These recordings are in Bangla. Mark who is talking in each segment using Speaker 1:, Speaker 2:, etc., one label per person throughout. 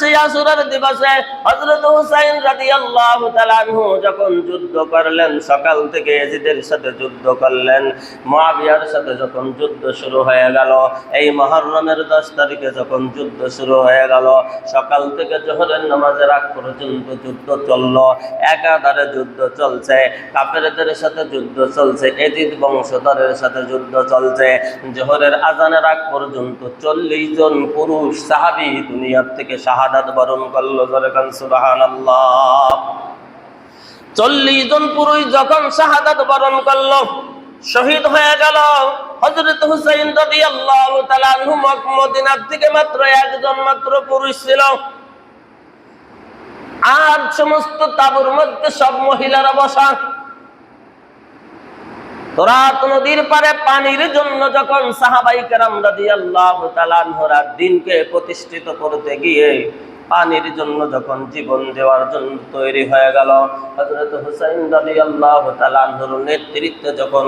Speaker 1: সেই আসরের দিবসে হযরত হুসাইন রাদিয়াল্লাহু তাআলা আনহু যখন যুদ্ধ করলেন, সকাল থেকে ইয়াজিদের সাথে যুদ্ধ করলেন, মুআবিয়ার সাথে যখন যুদ্ধ শুরু হয়ে গেল, এই মুহররমের 10 তারিখে যখন যুদ্ধ শুরু হয়ে গেল, সকাল থেকে জোহরের নামাজের আগ পর্যন্ত যুদ্ধ চলল। একাধারে যুদ্ধ চলছে, কাফেরদের সাথে যুদ্ধ চলছে, ইয়াজিদ বংশধরের সাথে যুদ্ধ চলছে। জোহরের আজানের আগ পর্যন্ত 40 জন পুরুষ সাহাবী দুনিয়া থেকে শাহাদাত বরণ করলো। সুবহানাল্লাহ। 40 জন পুরুষ যখন শাহাদাত বরণ করলো, শহীদ হয়ে গেল, হযরত হুসাইন রাদিয়াল্লাহু তাআলা আনহু মদিনা থেকে মাত্র একজন মাত্র পুরুষ ছিল। আর সমস্ত তাঁবুর মধ্যে সব মহিলারা বসা। ফোরাত নদীর পারে পানির জন্য যখন সাহাবায়ে কেরাম রাদিয়াল্লাহু তাআলা আনহুরা দ্বীনকে প্রতিষ্ঠিত করতে গিয়ে পানির জন্য যখন জীবন দেওয়ার জন্য তৈরি হয়ে গেল, হযরত হুসাইন রাদিয়াল্লাহু তাআলা আনহুর নেতৃত্বে যখন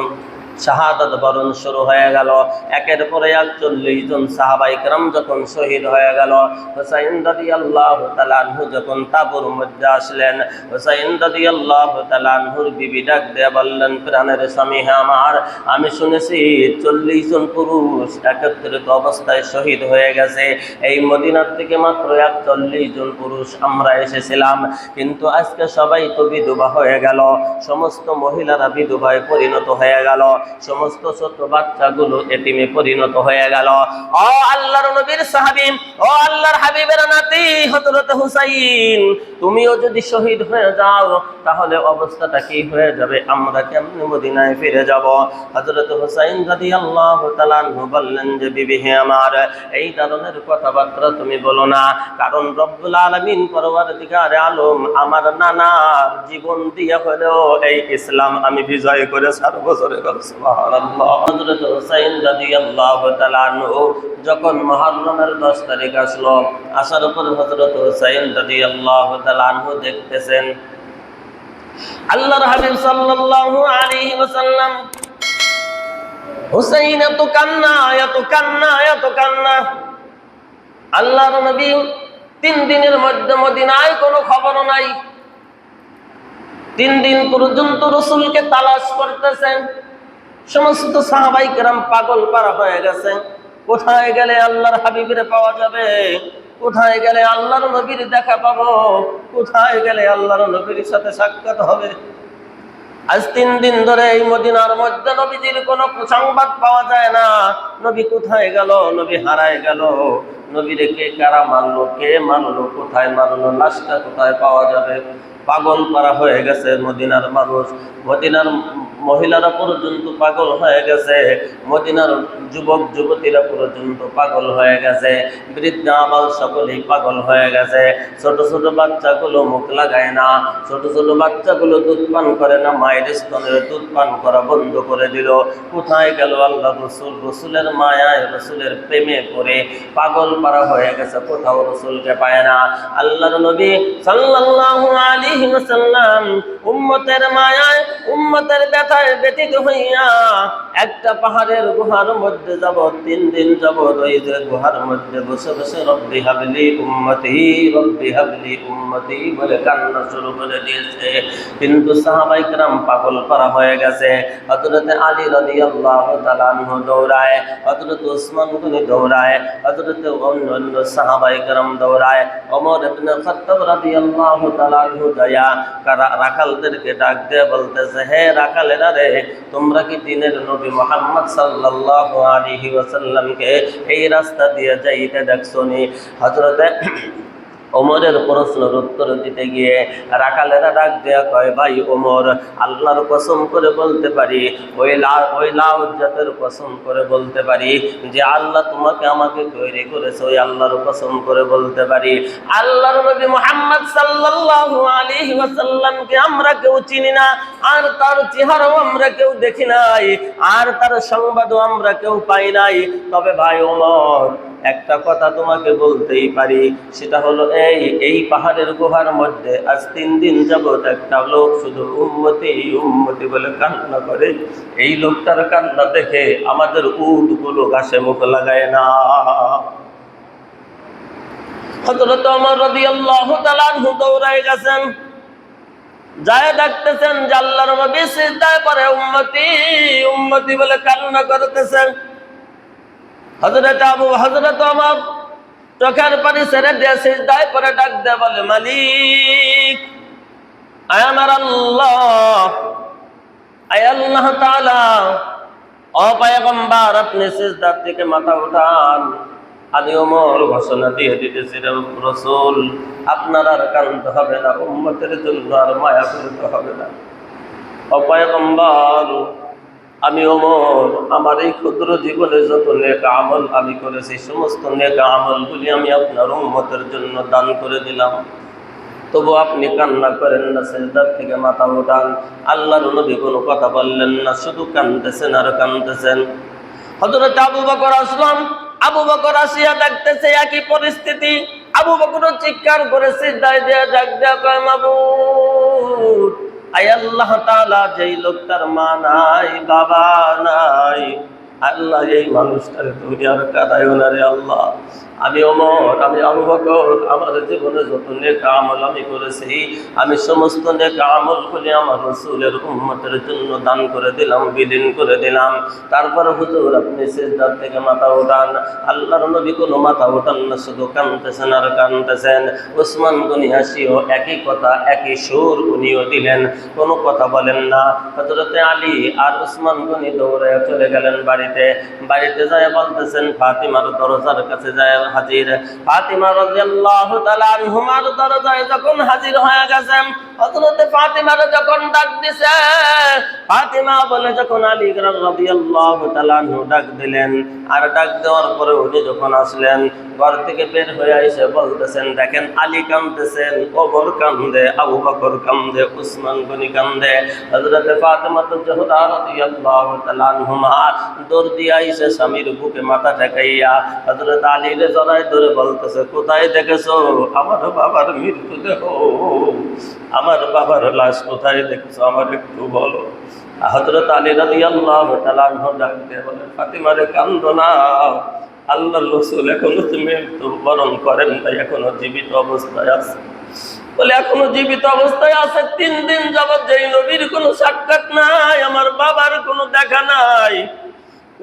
Speaker 1: শাহাদাত বরণ শুরু হয়ে গেল, একের পরে এক 40 জন সাহাবায়ে কেরাম যখন শহীদ হয়ে গেল, হুসাইন রাদিয়াল্লাহু তাআলা আনহু যখন তাঁবুর মধ্যে আসলেন, হুসাইন রাদিয়াল্লাহু তাআলা আনহুর বিবি ডাক দিয়ে বললেন, প্রাণের স্বামী আমার, আমি শুনেছি 40 জন পুরুষ একত্রিত অবস্থায় শহীদ হয়ে গেছে। এই মদিনার থেকে মাত্র 40 জন পুরুষ আমরা এসেছিলাম, কিন্তু আজকে সবাই তো বিধবা হয়ে গেল, সমস্ত মহিলারা বিধবায় পরিণত হয়ে গেল, সমস্ত ছোট বাচ্চাগুলো এতিমে পরিণত হয়ে গেল। ও আল্লাহর নবীর সাহাবী, ও আল্লাহর হাবিবের নাতি হযরত হুসাইন, তুমিও যদি শহীদ হয়ে যাও তাহলে অবস্থাটা কি হয়ে যাবে? আমরা কেমনে মদিনায় ফিরে যাব? হযরত হুসাইন রাদিয়াল্লাহু তাআলা আনহু বললেন যে, বিবি হে আমার, এই ধরনের কথাবার্তা তুমি বলো না, কারণ রব্বুল আলামিন পরওয়ারদিগারে আলম আমার নানার জীবন দিয়ে হলেও এই ইসলাম আমি বিজয় করে ছাড়ব। সুবহানাল্লাহ। হযরত হুসাইন রাদিয়াল্লাহু তাআলা আনহু যখন মুহররমের 10 তারিখ আসলো, আসার পর হযরত হুসাইন রাদিয়াল্লাহু তাআলা আনহু দেখতেছেন আল্লাহর হাবিব সাল্লাল্লাহু আলাইহি ওয়াসাল্লাম হুসাইন এত কান্না, এত কান্না, এত কান্না। আল্লাহর নবী 3 দিনের মধ্যে মদিনায় কোনো খবর নাই। 3 দিন পর্যন্ত রাসূলকে তালাশ করতেছেন। সমস্ত সাহাবায়ে কেরাম পাগল পারা হয়ে গেছে। কোথায় গেলে আল্লাহর হাবিবের পাওয়া যাবে? কোথায় গেলে আল্লাহর নবীর দেখা পাবো? কোথায় গেলে আল্লাহর নবীর সাথে সাক্ষাৎ হবে? আজ 3 দিন ধরে এই মদিনার মধ্যে নবীজির কোনো সংবাদ পাওয়া যায় না। নবী কোথায় গেল? নবী হারায় গেল। নবীরে কে কারা মারলো? কে মারলো? কোথায় মারলো? লাশটা কোথায় পাওয়া যাবে? পাগল পারা হয়ে গেছে মদিনার মানুষ। মদিনার মহিলারা পর্যন্ত পাগল হয়ে গেছে, মদিনার যুবক যুবতীরা পর্যন্ত পাগল হয়ে গেছে, বৃদ্ধ আবাল সকলেই পাগল হয়ে গেছে। ছোট ছোট বাচ্চাগুলো মুখ লাগায় না, ছোট ছোট বাচ্চাগুলো দুধ পান করে না, মায়ের স্তনের দুধ পান করা বন্ধ করে দিল। কোথায় গেল আল্লাহ রসুল? রসুলের মায়ায়, রসুলের প্রেমে পড়ে পাগল পারা হয়ে গেছে, কোথাও রসুলকে পায় না। আল্লাহর নবী সাল্লাল্লাহু আলাইহি ওয়াসাল্লাম উম্মতের মায়ায়, উম্মতের ব্যথায় ব্যথিত হইয়া একটা পাহাড়ের গুহার মধ্যে যাব, 3 দিন যাব। ওই যে গুহার মধ্যে বসে বসে রব্বি হাবলি উম্মতি, রব্বি হাবলি উম্মতি বলে কান্না শুরু করে দিয়েছে। কিন্তু সাহাবায়ে কেরাম পাগল পারা হয়ে গেছে। হযরত আলী রাদিয়াল্লাহু তাআলা আনহু দৌড়ায়, হযরত ওসমান গনি দৌড়ায়, হযরত অন্যান্য সাহাবায়ে কেরাম দৌড়ায়। ওমর ইবনে খাত্তাব রাদিয়াল্লাহু তাআলা আনহু দয়া রাখালদেরকে ডাক দিয়ে বলতেছে, হে রাখালেরা রে, তোমরা কি দিনের নবী মুহাম্মদ সাল্লাল্লাহু আলাইহি ওয়াসাল্লামকে এই রাস্তা দিয়ে যাইতে দেখছনি? হযরত ওমরের প্রশ্নের উত্তর দিতে গিয়ে রাখালেরা ডাক দেয়া কয়, ভাই ওমর, আল্লাহর কসম করে বলতে পারি, ওই লাউজ্জাতের কসম করে বলতে পারি যে আল্লাহ তোমাকে আমাকে তৈরি করেছে, ওই আল্লাহর কসম করে বলতে পারি, আল্লাহর নবী মুহাম্মদ সাল্লাল্লাহু আলাইহি ওয়াসাল্লামকে আমরা কেউ চিনি না, আর তার চেহারাও আমরা কেউ দেখি নাই, আর তার সংবাদও আমরা কেউ পাই নাই। তবে ভাই ওমর, একটা কথা তোমাকে বলতেই পারি, সেটা হলো এই পাহাড়ের গুহার মধ্যে আজ 3 দিন যাবত একটা লোক শুধু উম্মতি উম্মতি বলে কান্না করে। এই লোকটার কান্না দেখে আমাদের উটগুলো ঘাসে মুখ লাগায় না। হযরত ওমর রাদিয়াল্লাহু তাআলা আনহু দৌড়ায় গেছেন, যায় ডাকতেছেন যে আল্লাহর নবী সিজদায় পড়ে উম্মতি উম্মতি বলে কান্না করতেছেন। হযরত ওমর চোখের পানি ছেড়ে দিয়ে সিজদায় পড়ে ডাক দেয়, বলে মালিক, আয় আমার আল্লাহ, আয় আল্লাহ তাআলা, ও পয়গম্বর আপনি সিজদার থেকে মাথা উঠান। আমি ওমর ঘোষণা দিয়ে দিতেছি, রাসূল আপনার আর কাঁদতে হবে না, উম্মতের জন্য আর মায়া করতে হবে না। ও পয়গম্বর আমি ওমর আমার এই ক্ষুদ্র জীবনে যত নেক আমল আমি করেছি সমস্ত নেক আমলগুলি আমি আপনার উম্মতের জন্য দান করে দিলাম, তবু আপনি কান্না করেন না, সিজদার থেকে মাথা উঠান। আল্লাহর নবী কোনো কথা বললেন না, শুধু কাঁদতেছেন আর কাঁদতেছেন। হযরত আবু বকর আসলাম, আবু বকর আসিয়া দেখতেছে একই পরিস্থিতি। আবু বকর চিৎকার করে সিজদায় দিয়ে ডাক দেয়া কয়, মাবুদ, আয় আল্লাহ তাআলা, যেই লোকটার মা নাই বাবা নাই, আল্লাহ এই মানুষটার তুমি আর কাঁদায়ো না রে আল্লাহ। আমি ওমর, আমি আবু বকর আমার জীবনে যত নেক আমল আমি করেছি আমি সমস্ত নেক আমলগুলি আমার রাসূলের উম্মতের জন্য দান করে দিলাম, বিলীন করে দিলাম। তারপর হুজুর আপনি সিজদার থেকে মাথা উঠান। আল্লাহর নবী কোনো মাথা উঠান না, শুধু কাঁদতেছেন আর কাঁদতেছেন। ওসমান গনি হাসিও একই কথা একই সুর উনিও দিলেন, কোনো কথা বলেন না। হযরতে আলী আর ওসমান গনি দৌড়ে চলে গেলেন বাড়িতে। বাড়িতে যায় বলতেছেন ফাতিমার দরজার কাছে যায় হাজির। ফাতিমা রাদিয়াল্লাহু তাআলা আনহুমার দরজায় যখন হাজির হয়ে গেছেন, হযরতে ফাতিমার যখন ডাক দিছে, ফাতিমা বলে যখন আলী রাদিয়াল্লাহু তাআলা আনহু ডাক দিলেন, আর ডাক দেওয়ার পরে উনি যখন আসলেন ঘর থেকে বের হয়ে এসে বলতেছেন, দেখেন আলী কাঁদতেছেন, ওমর কান্দে, আবু বকর কান্দে, উসমান গনি কান্দে। হযরতে ফাতিমা জোহরা রাদিয়াল্লাহু তাআলা আনহুমা দৌড় দিয়া এসে স্বামীর বুকে মাথা ঠেকাইয়া হযরত আলীর জড়ায় ধরে বলতেছে, কোথায় দেখেছো আমার বাবার মৃতদেহ, আমার বাবার লাশ কোথায় দেখেছো আমার একটু বলো। হযরত আলী রাদিয়াল্লাহু তাআলা আনহু ডাক দিয়ে বলে, ফাতিমারে কান্দো না, আল্লাহর রাসূল এখনো মৃত্যুবরণ করেন নাই, এখনো জীবিত অবস্থায় আছে। বলে এখনো জীবিত অবস্থায় আছে? 3 দিন যাবত যেই নবীর কোনো সাক্ষাৎ নাই, আমার বাবার কোনো দেখা নাই,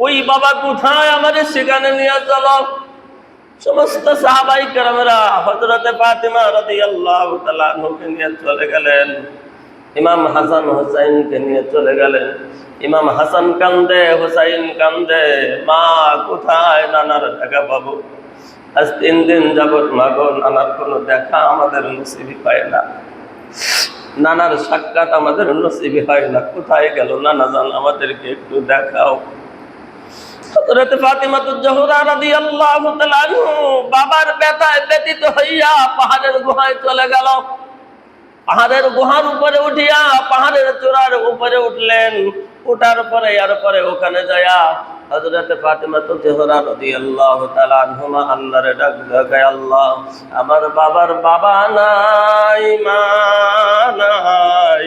Speaker 1: ওই বাবা কোথায়, আমাদের সেখানে নিয়ে চলো। সমস্ত সাহাবাই কেরামেরা হযরতে ফাতিমা রাদিয়াল্লাহু তাআলা আনহুকে নিয়ে চলে গেলেন। ইমাম হাসান হুসাইনকে নিয়ে চলে গেলেন। ইমাম হাসান কান্দে, হুসাইন কান্দে, মা কোথায়, নানার দেখা পাবো। আজ 3 দিন যাবত মাগো নানার কোনো দেখা আমাদের নসিবই হয় না, নানার সাক্ষাৎ আমাদের নসিবই হয় না, কোথায় গেল নানা জান, আমাদেরকে একটু দেখাও। হযরত ফাতিমা জোহরা রাদিয়াল্লাহু তাআলা আনহু বাবার ব্যথায় ব্যথিত হইয়া পাহাড়ের গুহায় চলে গেল। পাহাড়ের গুহার উপরে উঠিয়া পাহাড়ের চূড়ার উপরে উঠলেন। উঠার পরে আর পরে ওখানে যায়া হযরত ফাতিমা জোহরা রাদিয়াল্লাহু তাআলা আনহুমা আল্লাহরে ডাক দেয়, আল্লাহ আমার বাবার বাবা নাই, মা নাই,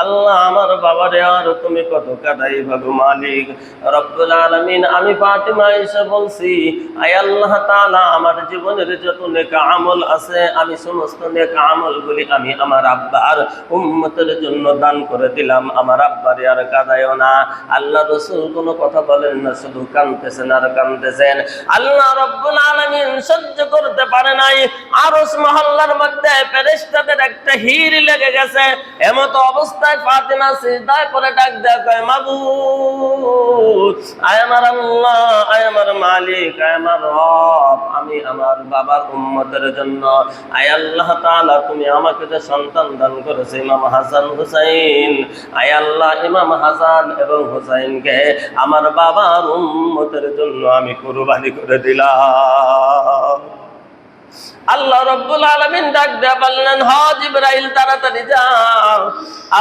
Speaker 1: আল্লাহ আমার বাবারে আর তুমি কত কাঁদাই ভাগো মালিক রব্বুল আলামিন। আমি ফাতিমা এসে বলছি, আয় আল্লাহ তাআলা আমার জীবনের যত নেক আমল আছে আমি সমস্ত নেক আমলগুলি আমি আমার আব্বার উম্মতের জন্য দান করে দিলাম, আমার আব্বারে আর কাঁদায়ও না। আল্লাহ রাসূল কোনো কথা বলেন না, শুধু কাঁদতেছেন আর কাঁদতেছেন। আল্লাহ রব্বুল আলামিন সহ্য করতে পারে নাই, আরশ মহল্লার মধ্যে ফেরেশতাদের একটা হির লেগে গেছে। এমত অবস্থা ফাতিমা সিজদায় পড়ে ডাক দেয়, কয় মাবুদ, আয় আমার আল্লাহ, আয় আমার মালিক, আয় আমার রব, আমি আমার বাবার উম্মতের জন্য আয় আল্লাহ তাআলা তুমি আমাকে যে সন্তান দান করেছে ইমাম হাসান হুসাইন, আয় আল্লাহ ইমাম হাসান এবং হুসাইনকে আমার বাবার উম্মতের জন্য আমি কুরবানি করে দিলাম। আল্লাহ রব্বুল আলামিন ডাক দেয়া বললেন, হ জিবরাইল তাড়াতাড়ি যাও,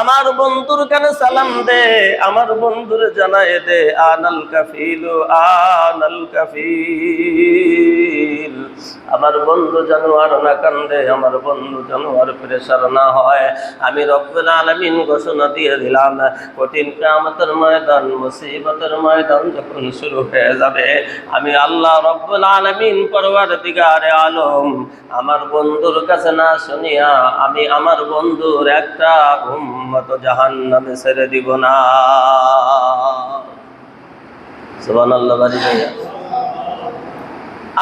Speaker 1: আমার বন্ধুর কানে সালাম দে, আমার বন্ধুরে জানায়ে দে, আনাল কাফিল আনাল কাফিল। আমার বন্ধু যেন আর না কান্দে, আমার বন্ধু যেন আর প্রেসার না হয়। আমি রব্বুল আলামিন ঘোষণা দিয়ে দিলাম, কঠিন কিয়ামতের ময়দান, মুসিবতের ময়দান যখন শুরু হয়ে যাবে, আমি আল্লাহ রব্বুল আলামিন পরওয়ারদিগারে আলম আমার বন্ধুর কাছে না শুনিয়া আমি আমার বন্ধুর একটা উম্মত জাহান্নামে ছেড়ে দিব না। সুবহানাল্লাহ। বাড়ি ভাইয়া,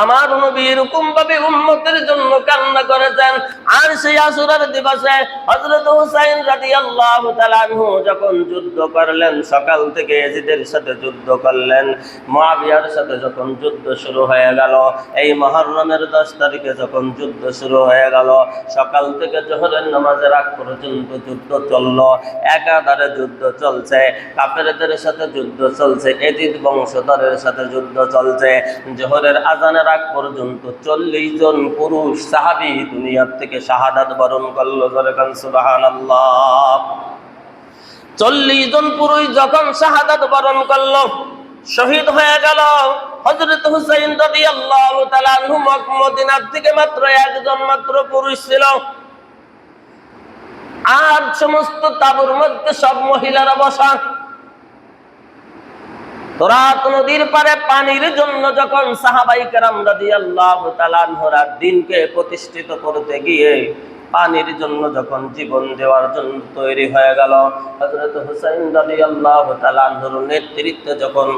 Speaker 1: আমার নবী এরকম ভাবে উম্মতের জন্য কান্না করেছেন। আর সেই আসরের দিবসে হযরত হুসাইন রাদিয়াল্লাহু তাআলা আনহু যখন যুদ্ধ করলেন, সকাল থেকে ইয়াজিদের সাথে যুদ্ধ করলেন, মুআবিয়ার সাথে যখন যুদ্ধ শুরু হয়ে গেল, এই মুহররমের 10 তারিখে যখন যুদ্ধ শুরু হয়ে গেল, সকাল থেকে জোহরের নামাজের আগ পর্যন্ত যুদ্ধ চলল, একাধারে যুদ্ধ চলছে, কাফেরদের সাথে যুদ্ধ চলছে, ইয়াজিদ বংশধরের সাথে যুদ্ধ চলছে। জোহরের আজানের আগ পর্যন্ত 40 জন পুরুষ সাহাবী দুনিয়ার থেকে শাহাদাত বরণ করলো। সুবহানাল্লাহ। 40 জন পুরুষ যখন শাহাদাত বরণ করলো, শহীদ হয়ে গেল, হযরত হুসাইন রাদিয়াল্লাহু তাআলা আনহু মদিনার থেকে মাত্র একজন মাত্র পুরুষ ছিল। আর সমস্ত তাঁবুর মধ্যে সব মহিলারা বসা। ফোরাত নদীর পারে পানির জন্য যখন সাহাবায়ে কেরাম রাদিয়াল্লাহু তাআলা আনহুরা দ্বীনকে প্রতিষ্ঠিত করতে গিয়ে পানির জন্য যখন জীবন দেওয়ার জন্য তৈরি হয়ে গেল, হযরত হুসাইন রাদিয়াল্লাহু তাআলা আনহুর নেতৃত্বে যখন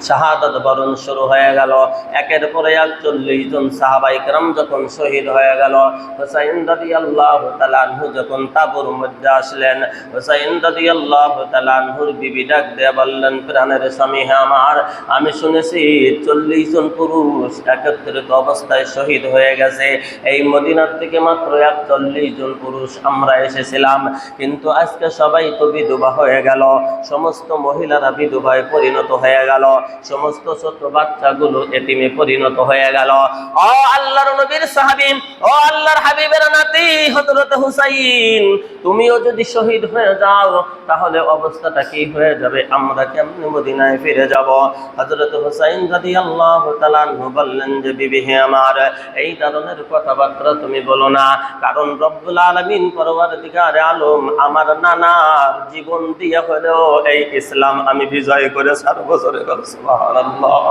Speaker 1: শাহাদাত বরণ শুরু হয়ে গেল, একের পরে এক 40 জন সাহাবায়ে কেরাম যখন শহীদ হয়ে গেল, হুসাইন রাদিয়াল্লাহু তাআলা আনহু যখন তাঁবুর মধ্যে আসলেন, হুসাইন রাদিয়াল্লাহু তাআলা আনহুর বিবি ডাক দিয়ে বললেন, প্রাণের স্বামী আমার, আমি শুনেছি 40 জন পুরুষ একত্রিত অবস্থায় শহীদ হয়ে গেছে। এই মদিনার থেকে মাত্র 40 জন পুরুষ আমরা এসেছিলাম, কিন্তু আজকে সবাই তো বিধবা হয়ে গেল, সমস্ত মহিলারা বিধবায় পরিণত হয়ে গেল, সমস্ত ছোট বাচ্চাগুলো এতিমে পরিণত হয়ে গেল। ও আল্লাহর নবীর সাহাবী, ও আল্লাহর হাবিবের নাতি হযরত হুসাইন, তুমিও যদি শহীদ হয়ে যাও তাহলে অবস্থাটা কি হয়ে যাবে? আমরা কেমনে মদিনায় ফিরে যাব? হযরত হুসাইন রাদিয়াল্লাহু তাআলা আনহু বললেন যে, বিবি হে আমার, এই ধরনের কথাবার্তা তুমি বলো না, কারণ রব্বুল আলামিন পরওয়ারদিগারে আলম আমার নানার জীবন দিয়ে হলেও এই ইসলাম আমি বিজয় করে 4 বছরে। সুবহানাল্লাহ।